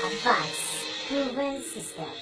Advanced Proven System.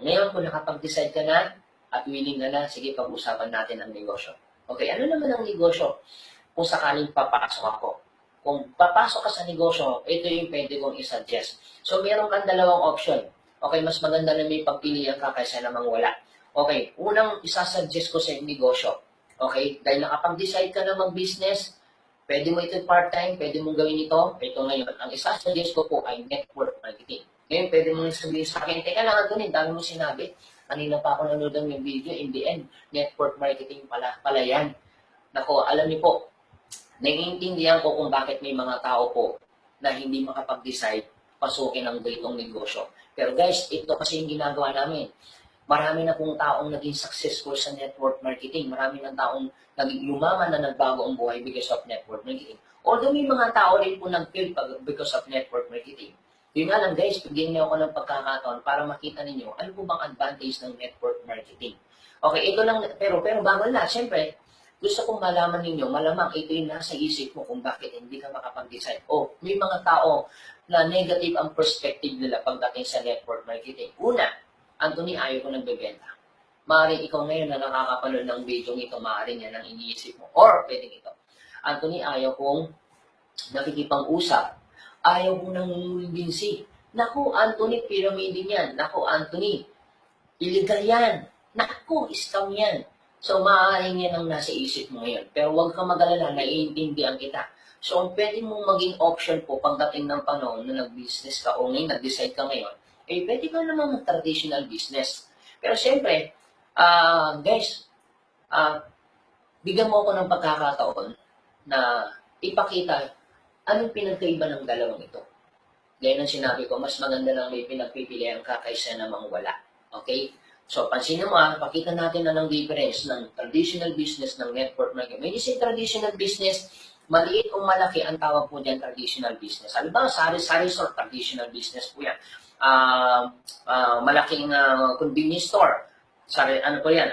Ngayon, kung nakapag-decide ka na at willing na sige, pag-usapan natin ang negosyo. Okay, ano naman ang negosyo? Kung sakaling papasok ako. Kung papasok ka sa negosyo, ito yung pwede kong isuggest. So, meron kang dalawang option. Okay, mas maganda na may pagpilian ka kaysa namang wala. Okay, unang isasuggest ko sa yung negosyo. Okay, dahil nakapag-decide ka na mag-business, pwede mo ito part-time, pwede mong gawin ito. Ito ngayon, ang isasuggest ko po ay network marketing. Ngayon, pwede mong sabihin sa akin, teka lang, Anthony, dami mo sinabi. Kanina pa ako nanood ng video, in the end, network marketing pala yan. Nako, alam niyo po, naiintindihan ko kung bakit may mga tao po na hindi makapag-decide pasukin ang ganitong negosyo. Pero guys, ito kasi yung ginagawa namin. Marami na pong taong naging successful sa network marketing. Marami na taong naging yumaman na nagbago ang buhay because of network marketing. Although may mga tao rin po nag-fail because of network marketing. Yun nga lang guys, bigyan niyo ako ng pagkakataon para makita ninyo ano po bang advantage ng network marketing. Okay, ito lang, pero bago na, syempre, gusto kong malaman ninyo, malamang ito yung nasa isip mo kung bakit hindi ka makapag-decide. O, may mga tao na negative ang perspective nila pagdating sa network marketing. Una, Anthony, ayaw ko nagbebenta. Maaaring ikaw ngayon na nakakapanood ng video ito, maaaring yan ang iniisip mo. Or, pwedeng ito. Anthony, ayaw kong nakikipang-usap. Ayaw kong nangungumbinsi. Naku, Anthony, pyramid yan. Naku, Anthony, illegal yan. Naku, scam yan. So, maaaring yan ang nasa isip mo ngayon. Pero huwag ka mag-alala, naiintindihan kita. So, ang pwede mong maging option po pagdating ng panahon na nag-business ka o ngayon, nag-decide ka ngayon, eh, pwede ka naman mag-traditional business. Pero siyempre, guys, bigyan mo ako ng pagkakataon na ipakita anong pinagkaiba ng dalawang ito. Gaya ng sinabi ko, mas maganda lang may pinagpipilian ka kaysa namang wala. Okay? So, pansinin mo pakita natin na ng difference ng traditional business ng network marketing. When you say traditional business, maliit o malaki ang tawag po dyan traditional business. Alam ba, sari-sari store, traditional business po yan. Malaking convenience store. Ano po yan?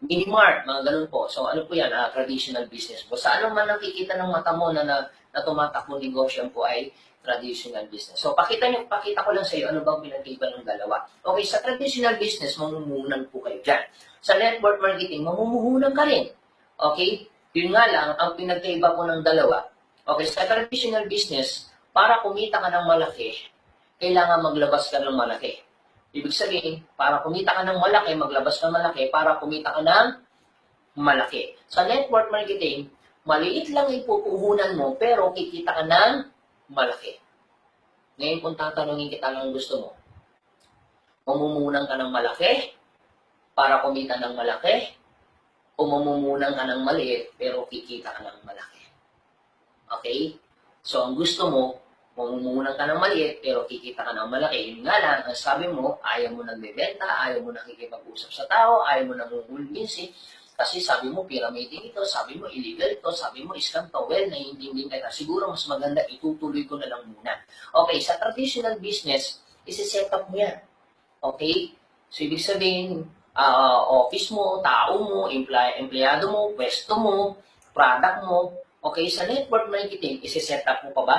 Mini-mart, mga ganun po. So, ano po yan? Traditional business po. Sa ano man nakikita ng mata mo na tumatakbo negosyo po ay traditional business. So, pakita ko lang sa iyo ano bang pinagkaiba ng dalawa. Okay, sa traditional business, mamumuhunan po kayo dyan. Sa network marketing, mamumuhunan ka rin. Okay? Yun nga lang, ang pinagkaiba po ng dalawa. Okay, sa traditional business, para kumita ka ng malaki, kailangan maglabas ka ng malaki. Ibig sabihin, para kumita ka ng malaki, maglabas ka ng malaki, para kumita ka ng malaki. Sa network marketing, maliit lang ipupuhunan mo, pero kikita ka ng malaki. Ngayon kung tatanungin kita lang gusto mo, mamumunan ka ng malaki para kumita ng malaki, o mamumunan ka ng maliit pero kikita ka ng malaki. Okay? So ang gusto mo, mamumunan ka ng maliit pero kikita ka ng malaki. Yun nga lang, ang sabi mo, ayaw mo nagbebenta, ayaw mo nakikipag-usap sa tao, ayaw mo nangungulbinsi, kasi sabi mo, pyramiding ito, sabi mo, illegal ito, sabi mo, scam to. Well, naiintindihan kita. Siguro mas maganda, itutuloy ko na lang muna. Okay, sa traditional business, isi-set up mo yan. Okay? So, ibig sabihin, office mo, tao mo, empleyado mo, pwesto mo, product mo. Okay, sa network marketing, isi-set up mo pa ba?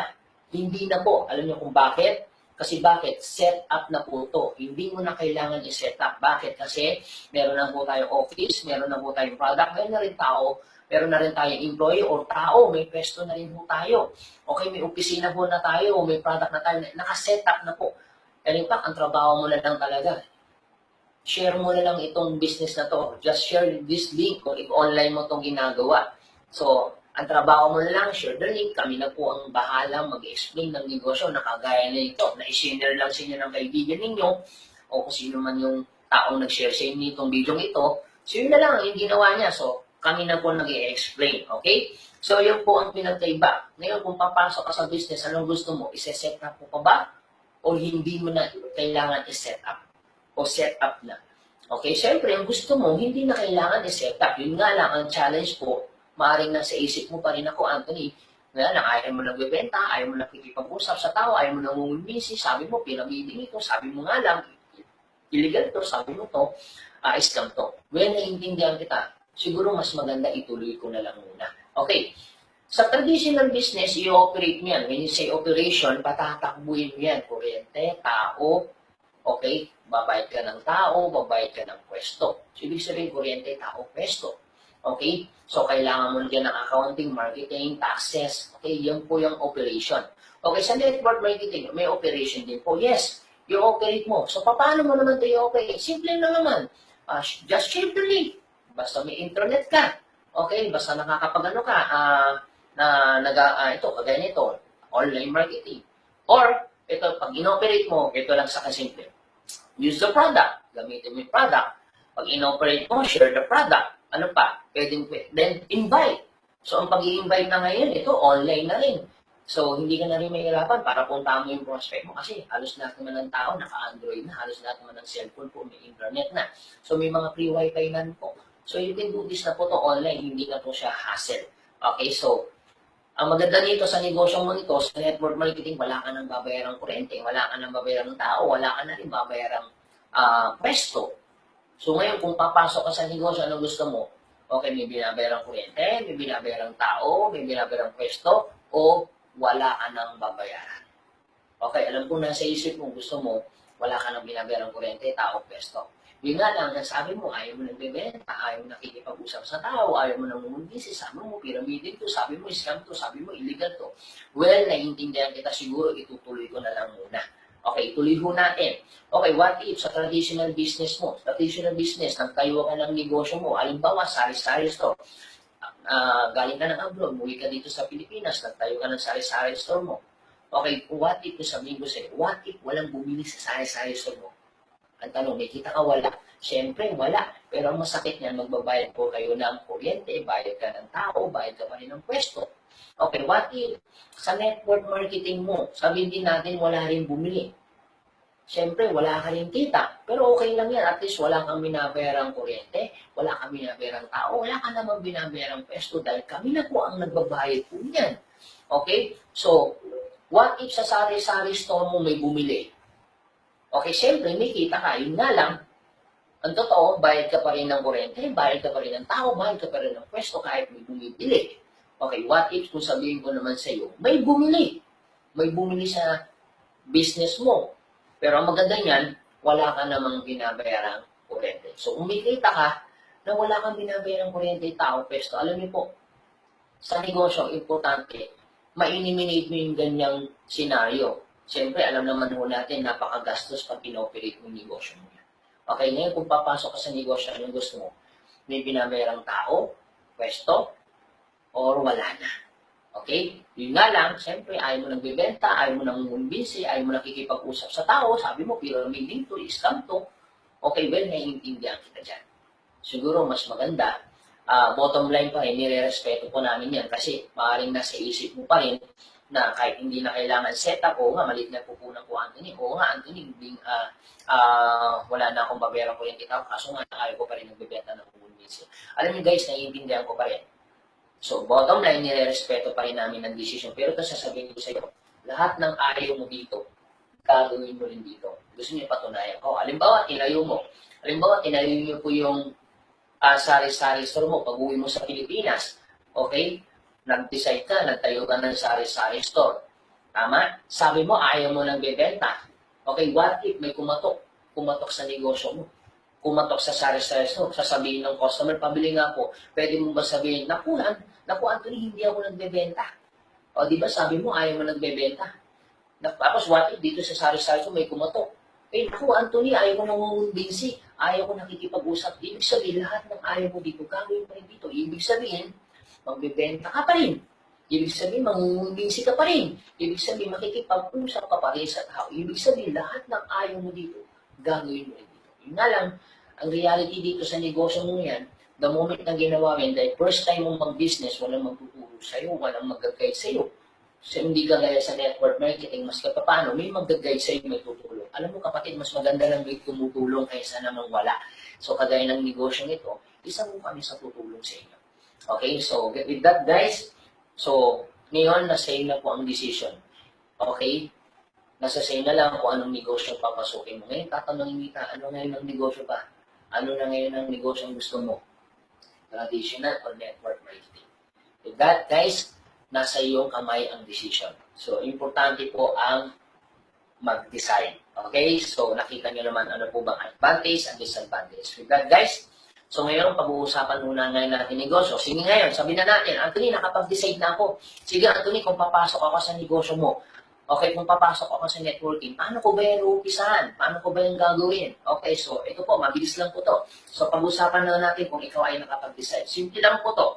Hindi na po. Alam niyo kung bakit? Kasi bakit? Set up na po ito. Hindi mo na kailangan i-set up. Bakit? Kasi meron na po tayong office, meron na po tayong product, meron na rin tao, meron na rin tayong employee or tao, may pwesto na rin po tayo. Okay, may opisina po na tayo, may product na tayo, naka-set up na po. And in fact, ang trabaho mo na lang talaga. Share mo na lang itong business na to. Just share this link kung online mo itong ginagawa. So, ang trabaho mo na lang, share the link. Kami na po ang bahalang mag-explain ng negosyo na kagaya na ito. Na-share lang sa inyo ng kaibigan ninyo o kung sino man yung taong nag-share sa inyo itong video ito. So, yun na lang yung ginawa niya. So, kami na po nag-i-explain. Okay? So, yun po ang pinagkaiba. Ngayon, kung papasok ka sa business, anong gusto mo? Ise-set up mo pa ba? O hindi mo na kailangan i-set up? O set up na? Okay? Siyempre, ang gusto mo, hindi na kailangan i-set up. Yun nga lang, ang challenge po, maaaring nasa isip mo pa rin ako, Anthony, nga lang, ayaw mo nagbebenta, ayaw mo nakikipag-usap sa tao, ayaw mo nangungulmisi, sabi mo, pyramiding ito, sabi mo nga lang, illegal to, sabi mo to, scam to. When naiintindihan kita, siguro mas maganda ituloy ko na lang muna. Okay, sa traditional business, i-operate mo yan. When you say operation, patatakbuhin mo yan. Kuryente, tao, okay, babayad ka ng tao, babayad ka ng pwesto. So, ibig sabihin, kuryente, tao, pwesto. Okay? So, kailangan mo dyan ng accounting, marketing, taxes. Okay? Yan po yung operation. Okay, sa network marketing, may operation din po. Yes, i-operate mo. So, paano mo naman ito i-operate? Simple na naman. Just share the link. Basta may internet ka. Okay? Basta nakakapagano ka. Ito, kagaya nito, online marketing. Or, ito, pag in-operate mo, ito lang sa kasimple. Use the product. Gamitin mo yung product. Pag in-operate mo, share the product. Ano pa? Then invite. So, ang pag-i-invite na ngayon, ito, online na rin. So, hindi ka na rin mahirapan para puntahan mo yung prospect mo kasi halos lahat naman ng tao naka-Android na, halos lahat naman ng cellphone po, may internet na. So, may mga free wifi na po. So, you can do this na po to online, hindi na po siya hassle. Okay, so, ang maganda nito sa negosyo mo nito, sa network marketing, wala ka nang babayarang kuryente, wala ka nang babayarang tao, wala ka na rin babayarang pwesto. So ngayon, kung papasok ka sa negosyo, anong gusto mo? Okay, may binabayarang kuryente, may binabayarang tao, may binabayarang pwesto, o wala ka nang babayaran. Okay, alam ko nasa isip mo, gusto mo, wala ka nang binabayarang kuryente, tao, pwesto. Yun nga lang, sabi mo, ayaw mo nagbebenta, ayaw mo nakikipag-usap sa tao, ayaw mo nang umundisi, sabi mo, pyramiding to, sabi mo, scam to, sabi mo, illegal to. Well, naiintindihan kita siguro, itutuloy ko na lang muna. Okay, tuloy ho natin. Okay, what if sa traditional business mo, traditional business, nagtayo ka ng negosyo mo, alimbawa, sari-sari store, galing ka ng abroad, muwi ka dito sa Pilipinas, nagtayo ka ng sari-sari store mo. Okay, what if, sabihin ko sa'yo, what if walang bumili sa sari-sari store mo? Ang tanong, may kita ka wala? Siyempre, wala. Pero ang masakit niyan, magbabayad po kayo ng kuryente, bayad ka ng tao, bayad ka pa rin ng pwesto. Okay, what if sa network marketing mo, sabihin din natin wala rin bumili. Siyempre, wala ka rin kita. Pero okay lang yan. At least wala kang binabayarang kuryente, wala kang binabayarang tao, wala ka namang binabayarang pwesto dahil kami na po ang nagbabayad po niyan. Okay? So, what if sa sari-sari store mo may bumili? Okay, siyempre, may kita ka. Yun nga lang, ang totoo, bayad ka pa rin ng kuryente, bayad ka pa rin ng tao, bayad ka pa rin ng pwesto kahit may bumibili. Okay, what if kung sabihin ko naman sa iyo, may bumili. May bumili sa business mo. Pero ang maganda niyan, wala ka namang binabayarang kuryente. So, kung may kita ka na wala kang binabayarang kuryente, tao, pwesto, alam niyo po, sa negosyo, importante, ma-eliminate mo yung ganyang senaryo. Siyempre, alam naman ho natin, napakagastos pag inoperate mo yung negosyo mo. Okay, ngayon kung papasok ka sa negosyo, anong gusto mo? May binabayarang tao, pwesto, or wala na. Okay? Yun nga lang, siyempre, ayaw mo nagbibenta, ayaw mo nang umbinsi, ayaw mo nakikipag-usap sa tao, sabi mo, pyramiding to, scam to. Okay, well, naiintindihan kita dyan. Siguro, mas maganda, bottom line pa rin, nire-respeto po namin yan kasi maaaring nasa isip mo pa rin na kahit hindi na kailangan set up, o nga, malit na pupunan ko, Anthony. O nga, Anthony, wala na akong babayaran ko yung kita, kaso nga, ayaw ko pa rin nagbibenta ng umbinsi. Alam niyo guys, naiintindihan ko pa rin. So, bottom line, nire-respeto pa rin namin ang decision. Pero ito sasabihin ko sa iyo, lahat ng ayaw mo dito, gagawin mo rin dito. Gusto niyo patunayan ko. Halimbawa, tinayo niyo po yung sari-sari store mo pag-uwi mo sa Pilipinas. Okay? Nag-decide ka, nagtayo ka ng sari-sari store. Tama? Sabi mo, ayaw mo nang bebenta. Okay, what if may kumatok sa negosyo mo? Kumatok sa sari-sari store, sasabihin ng customer, pabili nga po, pwede mo ba sabihin, naku Anthony, hindi ako nagbebenta. O di ba sabi mo, ayaw mo nagbebenta. Tapos what if dito sa sari-sari store may kumatok? Naku Anthony, ayaw ko nangungumbinsi, ayaw ko nakikipag-usap. Ibig sabihin, lahat ng ayaw mo dito, gagawin pa rin dito. Ibig sabihin, magbebenta ka pa rin. Ibig sabihin, mangungumbinsi ka pa rin. Ibig sabihin, makikipag-usap ka pa rin sa tao. Ibig sabihin, lahat ng ayaw mo dito, gagawin mo rin dito. Yun nga lang, ang reality dito sa negosyo mo yan, the moment na ginawa mo yun, dahil first time mong mag-business, walang magtuturo sa'yo, walang mag-guide sa'yo. So, hindi ka gaya sa network marketing, mas paano, may mag-guide sa'yo, may tutulong. Alam mo kapatid, mas maganda lang may tumutulong kaysa naman wala. So, kagaya ng negosyo nito, isa mo kami sa tutulong sa inyo. Okay, so with that guys, so ngayon nasa inyo na po ang decision. Okay, nasa sa inyo na lang kung anong negosyo papasukin mo. Ngayon tatanungin kita, ano ngayon ang negosyo pa? Ano na ngayon ang negosyo ang gusto mo? Traditional or network marketing? With that guys, nasa iyong kamay ang decision. So importante po ang mag-decide. Okay, so nakita nyo naman ano po bang advantage and disadvantage. With that guys, so ngayon, pag-uusapan muna ngayon natin negosyo. Sige ngayon, sabihin na natin, Anthony, nakapag-decide na ako. Sige, Anthony, kung papasok ako sa negosyo mo, okay, kung papasok ako sa networking, paano ko ba yan uumpisahan? Paano ko ba yan gagawin? Okay, so ito po, mabilis lang po to. So pag-usapan na natin kung ikaw ay nakapag-decide. Simple lang po to.